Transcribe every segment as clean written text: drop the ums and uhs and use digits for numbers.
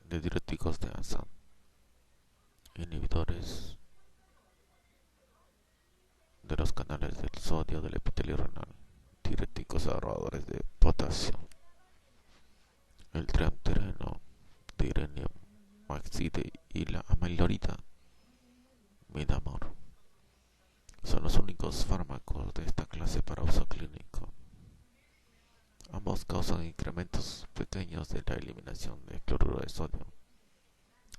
de diuréticos de asa, inhibidores de los canales del sodio del epitelio renal, diuréticos ahorradores de potasio, el triamtereno, direnium, maxide y la amilorida, midamor. Son los únicos fármacos de esta clase para uso clínico. Ambos causan incrementos pequeños de la eliminación de cloruro de sodio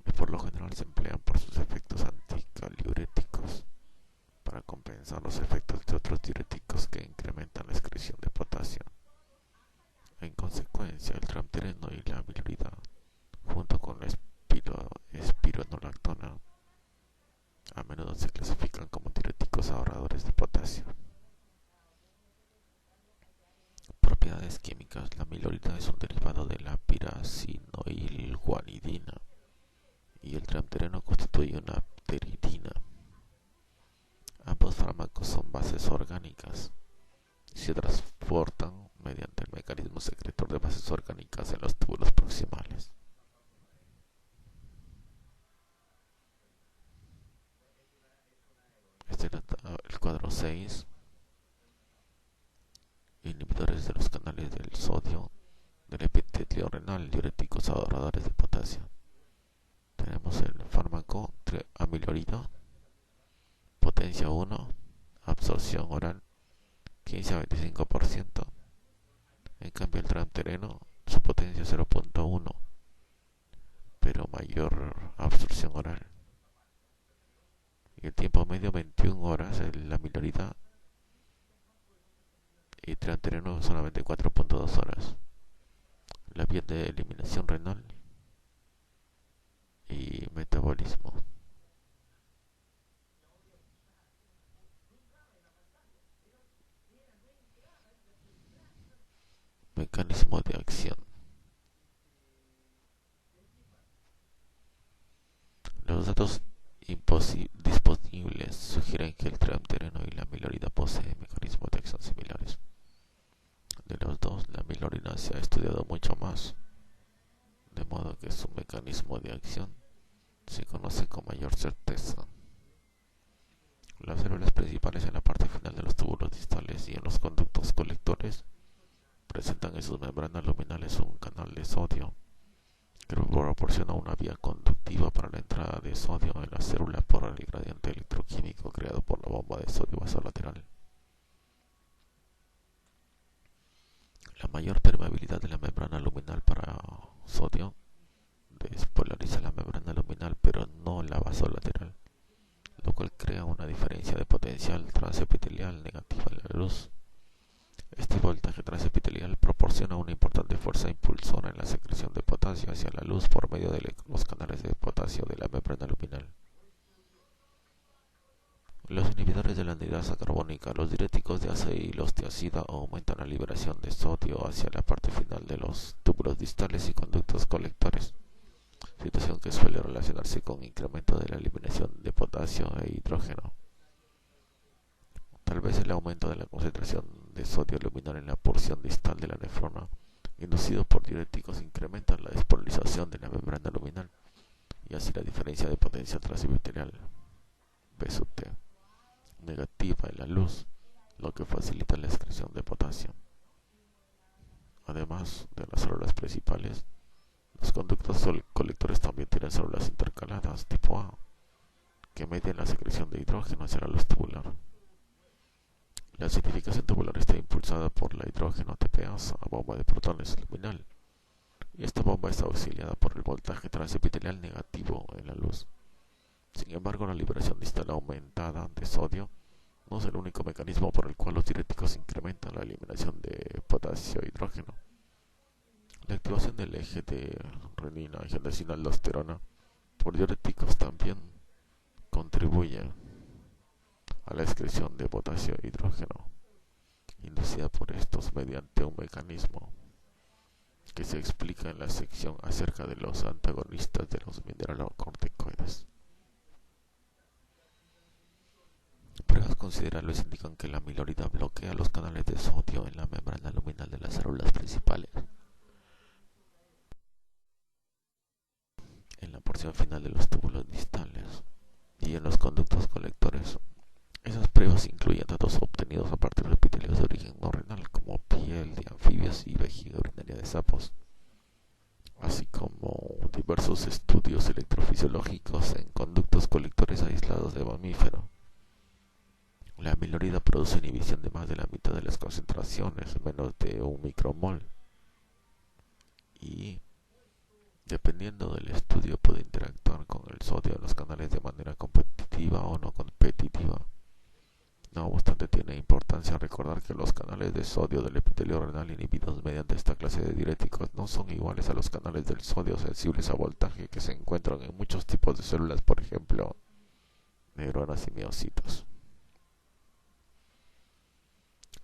y por lo general se emplean por sus efectos anticaliuréticos para compensar los efectos de otros diuréticos que incrementan la excreción de potasio. En consecuencia, el triamtereno y la amilorida, junto con la espironolactona, a menudo se clasifican como diuréticos ahorradores de potasio. Propiedades químicas. La amilorida es un derivado de la piracinoilguanidina y el triamtereno constituye una pteridina. Ambos fármacos son bases orgánicas y se transportan mediante el mecanismo secretor de bases orgánicas en los túbulos proximales. Este es el cuadro 6. Inhibidores de los canales del sodio del epitelio renal, diuréticos ahorradores de potasio. Tenemos el fármaco amilorida, potencia 1, absorción oral 15 a 25%. En cambio el triamtereno, su potencia 0.1, pero mayor absorción oral. Y el tiempo medio 21 horas, la amilorida, y triamtereno solamente 4.2 horas. La vía de eliminación renal y metabolismo. Mecanismo de acción. Los datos disponibles sugieren que el triamtereno y la amilorida poseen mecanismos de acción similares. De los dos, la amilorida se ha estudiado mucho más, de modo que su mecanismo de acción se conoce con mayor certeza. Las células principales en la parte final de los túbulos distales y en los conductos colectores presentan en sus membranas luminales un canal de sodio que proporciona una vía conductiva para la entrada de sodio en la célula por el gradiente electroquímico creado por la bomba de sodio basolateral. La mayor permeabilidad de la membrana luminal para sodio despolariza la membrana luminal pero no la basolateral, lo cual crea una diferencia de potencial transepitelial negativa a la luz. Este voltaje transepitelial proporciona una importante fuerza impulsora en la secreción de potasio hacia la luz por medio de los canales de potasio de la membrana luminal. Los inhibidores de la anhidasa carbónica, los diuréticos de asa y los de ácida aumentan la liberación de sodio hacia la parte final de los túbulos distales y conductos colectores, situación que suele relacionarse con incremento de la eliminación de potasio e hidrógeno. Tal vez el aumento de la concentración de sodio luminal en la porción distal de la nefrona, inducido por diuréticos, incrementa la despolarización de la membrana luminal y así la diferencia de potencia transepitelial P sub T negativa en la luz, lo que facilita la excreción de potasio. Además de las células principales, los conductos colectores también tienen células intercaladas tipo A, que median la secreción de hidrógeno hacia la luz tubular. La acidificación tubular está impulsada por la hidrógeno ATPasa a bomba de protones luminal, y esta bomba está auxiliada por el voltaje transepitelial negativo en la luz. Sin embargo, la liberación distal aumentada de sodio no es el único mecanismo por el cual los diuréticos incrementan la eliminación de potasio e hidrógeno. La activación del eje de renina-angiotensina-aldosterona por diuréticos también contribuye a la excreción de potasio e hidrógeno, inducida por estos mediante un mecanismo que se explica en la sección acerca de los antagonistas de los mineralocorticoides. Pruebas considerables indican que la amilorida bloquea los canales de sodio en la membrana luminal de las células principales. la porción final de los túbulos distales y en los conductos colectores. Esas pruebas incluyen datos obtenidos a partir de epitelios de origen no renal, como piel de anfibios y vejiga urinaria de sapos, así como diversos estudios electrofisiológicos en conductos colectores aislados de mamíferos. La amilorida produce inhibición de más de la mitad de las concentraciones, menos de 1 micromol, y dependiendo del estudio puede interactuar con el sodio en los canales de manera competitiva o no competitiva. No obstante, tiene importancia recordar que los canales de sodio del epitelio renal inhibidos mediante esta clase de diuréticos no son iguales a los canales del sodio sensibles a voltaje que se encuentran en muchos tipos de células, por ejemplo, neuronas y miocitos.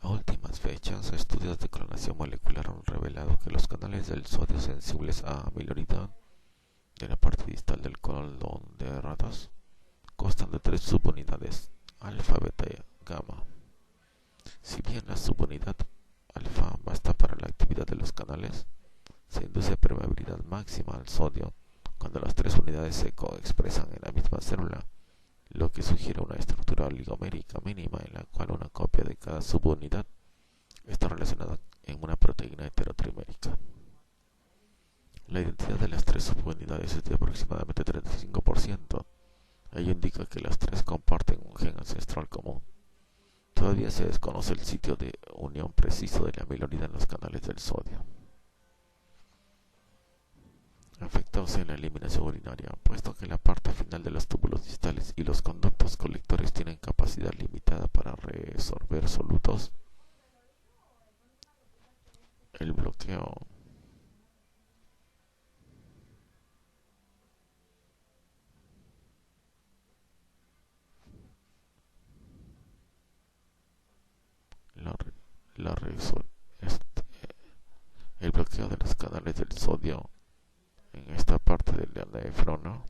A últimas fechas, estudios de clonación molecular han revelado que los canales del sodio sensibles a amilorida de la parte distal del colon de ratas constan de 3 subunidades: alfa, beta y gamma. Si bien la subunidad alfa basta para la actividad de los canales, se induce permeabilidad máxima al sodio cuando las 3 unidades se coexpresan en la misma célula, lo que sugiere una estructura oligomérica mínima en la cual una copia de cada subunidad está relacionada en una proteína heterotrimérica. La identidad de las 3 subunidades es de aproximadamente 35%. Ello indica que las 3 comparten un gen ancestral común. Todavía se desconoce el sitio de unión preciso de la amilorida en los canales del sodio. Efectos en la eliminación urinaria. Puesto que la parte final de los túbulos distales y los conductos colectores tienen capacidad limitada para resorber solutos, el bloqueo la el bloqueo de los canales del sodio en esta parte del nefrona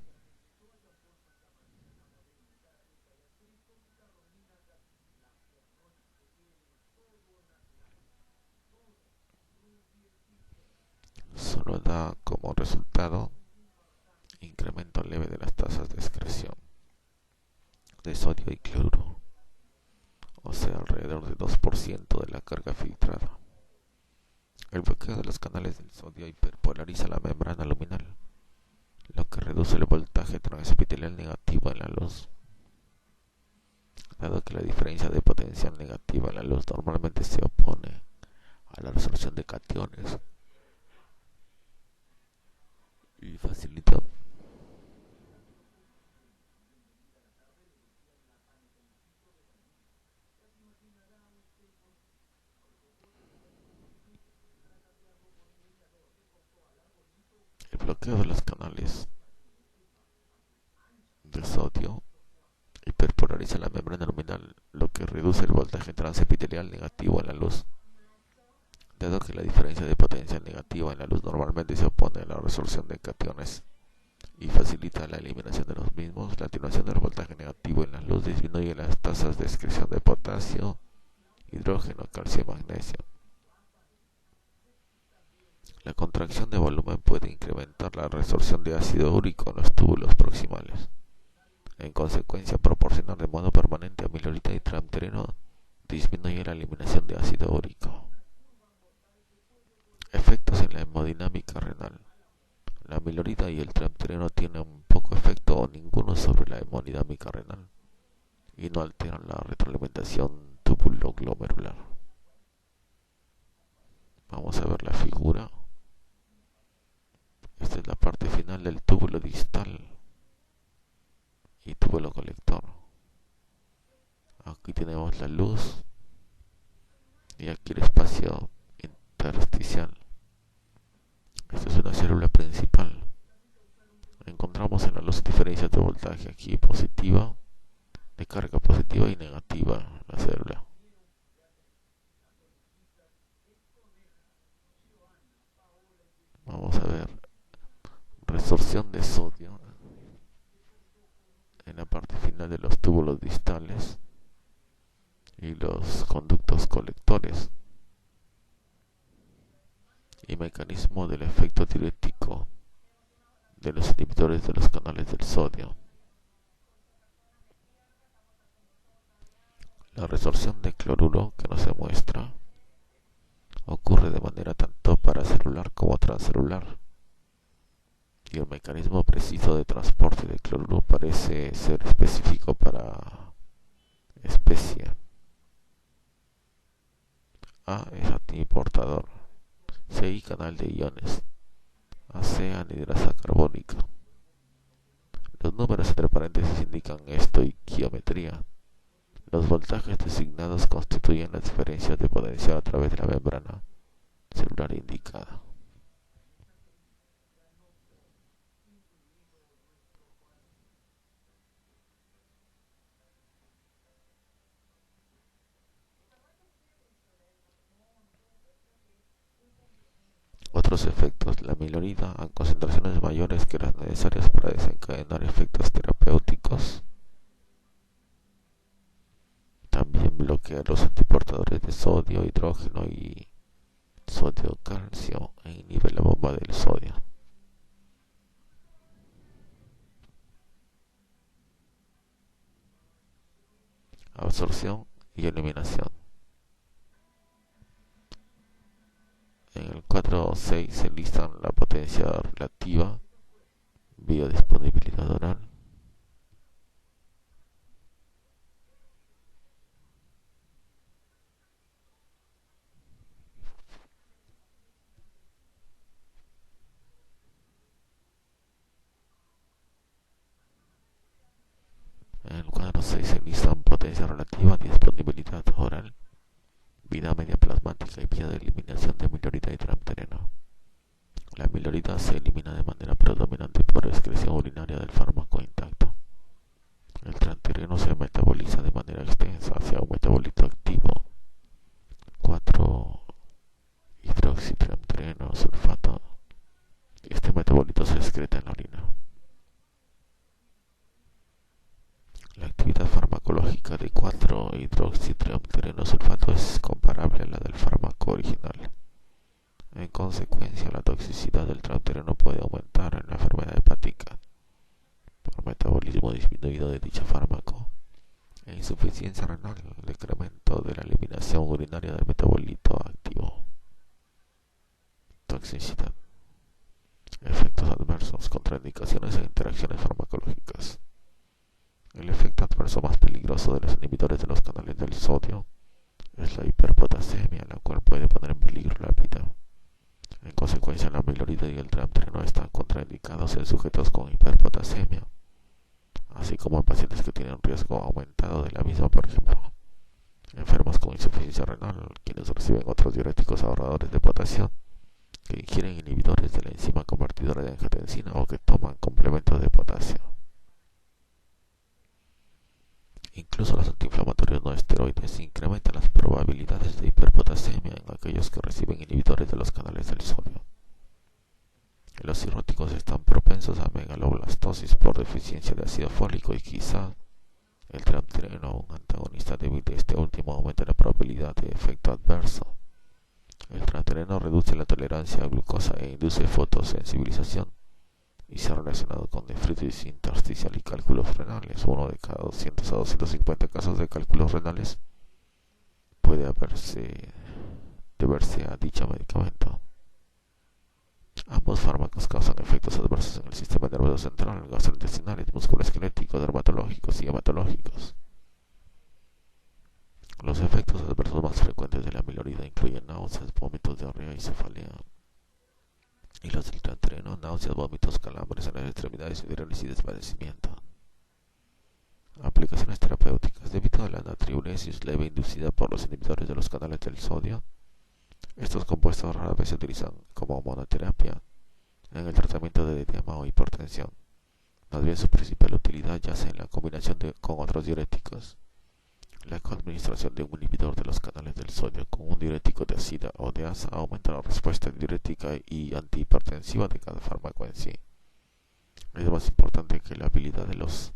solo da como resultado incremento leve de las tasas de excreción de sodio y cloruro, o sea, alrededor de 2% de la carga filtrada. El bloqueo de los canales del sodio hiperpolariza la membrana luminal, lo que reduce el voltaje transepitelial negativo en la luz. Dado que la diferencia de potencial negativa en la luz normalmente se opone a la resolución de cationes y facilita el bloqueo de los canales de sodio hiperpolariza la membrana luminal, lo que reduce el voltaje transepitelial negativo en la luz. Dado que la diferencia de potencial negativa en la luz normalmente se opone a la resolución de cationes y facilita la eliminación de los mismos, la atenuación del voltaje negativo en la luz disminuye las tasas de excreción de potasio, hidrógeno, calcio y magnesio. La contracción de volumen puede incrementar la resorción de ácido úrico en los túbulos proximales. En consecuencia, proporcionar de modo permanente amilorida y tramtereno disminuye la eliminación de ácido úrico. Efectos en la hemodinámica renal. La amilorida y el tramtereno tienen poco efecto o ninguno sobre la hemodinámica renal y no alteran la retroalimentación tubuloglomerular. Vamos a ver la figura. Esta es la parte final del túbulo distal y túbulo colector. Aquí tenemos la luz y aquí el espacio intersticial. Esta es una célula principal. Encontramos en la luz diferencias de voltaje, aquí positiva, de carga positiva y negativa la célula. Vamos a ver resorción de sodio en la parte final de los túbulos distales y los conductos colectores y mecanismo del efecto diurético de los inhibidores de los canales del sodio. La resorción de cloruro que nos demuestra ocurre de manera tanto paracelular como transcelular, y el mecanismo preciso de transporte de cloruro parece ser específico para especie. A es antiportador, CI canal de iones, AC anhidrasa carbónica. Los números entre paréntesis indican estoiquiometría. Los voltajes designados constituyen las diferencias de potencial a través de la membrana celular indicada. Otros efectos: la milorida a concentraciones mayores que las necesarias para desencadenar efectos terapéuticos. También bloquea los antiportadores de sodio, hidrógeno y sodio-calcio e inhibe la bomba del sodio. Absorción y eliminación. En el 4.6 se listan la potencia relativa, biodisponibilidad oral, en el cuadro 6 se listan potencia relativa, disponibilidad oral, vida media plasmática y vía de eliminación de milorida y tramtereno. La milorida se elimina de manera predominante por excreción urinaria del fármaco intacto. El tramtereno se metaboliza de manera extensa hacia un metabolito activo, 4-hidroxitramtereno sulfato. Este metabolito se excreta en la orina. La actividad farmacológica de 4-hidroxitramtereno sulfato es comparable a la del fármaco original. En consecuencia, la toxicidad del tramtereno puede aumentar en la enfermedad hepática por metabolismo disminuido de dicho fármaco e insuficiencia renal, decremento de la eliminación urinaria del metabolito activo. Toxicidad. Efectos adversos, contraindicaciones e interacciones farmacológicas. El efecto adverso más peligroso de los inhibidores de los canales del sodio es la hiperpotasemia, la cual puede poner en peligro la vida. En consecuencia, la milorida y el tramtereno están contraindicados en sujetos con hiperpotasemia, así como en pacientes que tienen riesgo aumentado de la misma, por ejemplo, enfermos con insuficiencia renal, quienes reciben otros diuréticos ahorradores de potasio, que ingieren inhibidores de la enzima convertidora de angiotensina o que toman complementos de potasio. Incluso los antiinflamatorios no esteroides incrementan las probabilidades de hiperpotasemia en aquellos que reciben inhibidores de los canales del sodio. Los cirróticos están propensos a megaloblastosis por deficiencia de ácido fólico y quizá el tramtereno, un antagonista débil de este último, aumenta la probabilidad de efecto adverso. El tramtereno reduce la tolerancia a glucosa e induce fotosensibilización y se ha relacionado con nefritis intersticial y cálculos renales. Uno de cada 200 a 250 casos de cálculos renales puede deberse a dicho medicamento. Ambos fármacos causan efectos adversos en el sistema nervioso central, gastrointestinales, musculoesqueléticos, dermatológicos y hematológicos. Los efectos adversos más frecuentes de la milorida incluyen náuseas, vómitos, diarrea y cefalea. Y los del tramtereno, náuseas, vómitos, calambres en las extremidades, hidrólisis y desvanecimiento. Aplicaciones terapéuticas. Debido a la natriuresis leve inducida por los inhibidores de los canales del sodio, estos compuestos rara vez se utilizan como monoterapia en el tratamiento de edema o hipertensión. Más bien su principal utilidad yace en la combinación con otros diuréticos. La coadministración de un inhibidor de los canales del sodio con un diurético de acida o de asa aumenta la respuesta diurética y antihipertensiva de cada fármaco en sí. Es más importante que la habilidad de los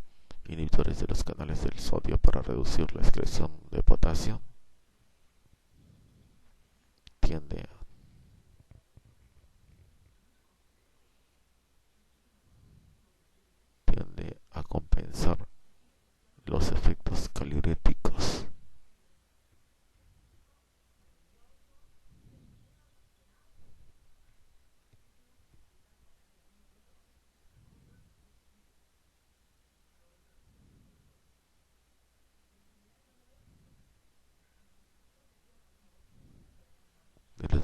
inhibidores de los canales del sodio para reducir la excreción de potasio tiende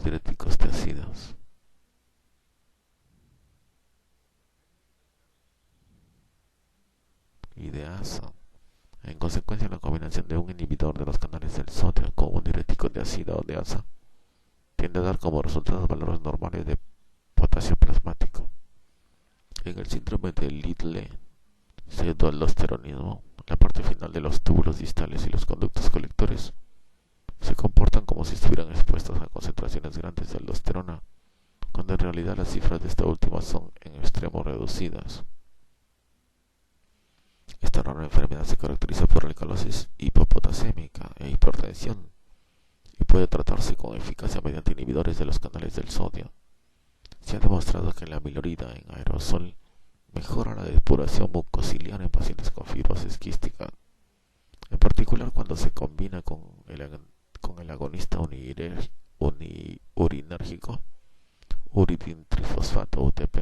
diuréticos de ácidos. Y de ASA. En consecuencia, la combinación de un inhibidor de los canales del sodio con un diurético de ácido o de ASA tiende a dar como resultado valores normales de potasio plasmático. En el síndrome de Liddle pseudoaldosteronismo, la parte final de los túbulos distales y los conductos colectores se comportan como si estuvieran expuestos a concentraciones grandes de aldosterona, cuando en realidad las cifras de esta última son en extremo reducidas. Esta rara enfermedad se caracteriza por alcalosis hipopotasémica e hipertensión y puede tratarse con eficacia mediante inhibidores de los canales del sodio. Se ha demostrado que la amilorida en aerosol mejora la depuración mucociliar en pacientes con fibrosis quística, en particular cuando se combina con el agonista urinérgico uridin trifosfato UTP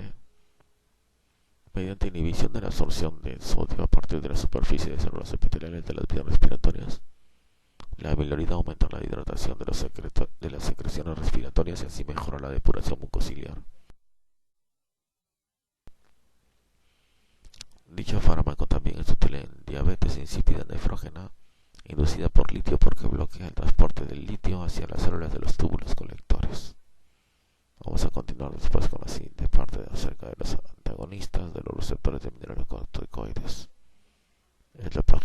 mediante inhibición de la absorción de sodio a partir de la superficie de células epiteliales de las vías respiratorias. La amilorida aumenta la hidratación de las secreciones respiratorias y así mejora la depuración mucociliar. Dicho fármaco también es útil en diabetes insípida nefrógena inducida por litio porque bloquea el transporte del litio hacia las células de los túbulos colectores. Vamos a continuar después con la siguiente parte acerca de los antagonistas de los receptores de mineralocorticoides.